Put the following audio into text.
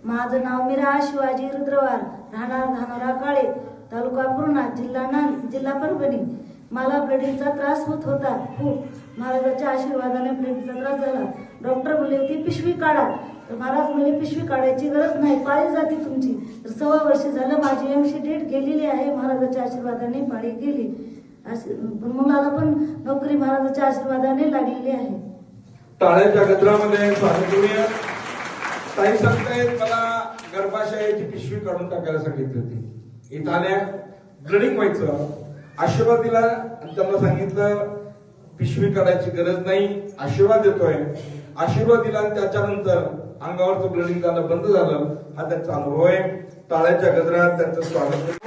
माझं नाव मीरा शिवाजी रुद्रवार, राहणार धानोरा काळे, तालुका पूर्णा, जिल्हा परभणी. मला ब्लिडिंगचा त्रास होत होता खूप. महाराजांच्या आशीर्वादाने ब्लिडिंगचा त्रास झाला. डॉक्टर बोलले होते पिशवी काढा, तर महाराज म्हणले पिशवी काढायची गरज नाही, पाळी जाते तुमची. तर 6 वर्ष झालं माझी एमसी डेट गेलेली आहे. महाराजांच्या आशीर्वादाने पाळी गेली. मुलाला पण नोकरी महाराजांच्या आशीर्वादाने लागलेली आहे. टाळ्याच्या गजरामध्ये स्वागत करूया. ताई सांगतायत मला गर्भाशयाची पिशवी काढून टाकायला सांगितली होती. इथं आल्या ब्लिडिंग व्हायचं, आशीर्वाद दिला आणि त्यांना सांगितलं पिशवी काढायची गरज नाही, आशीर्वाद देतोय. आशीर्वाद दिला आणि त्याच्यानंतर अंगावरचं ब्लिडिंग जाणं बंद झालं. हा त्यांचा अनुभव आहे. टाळ्याच्या गजरात त्यांचं स्वागत.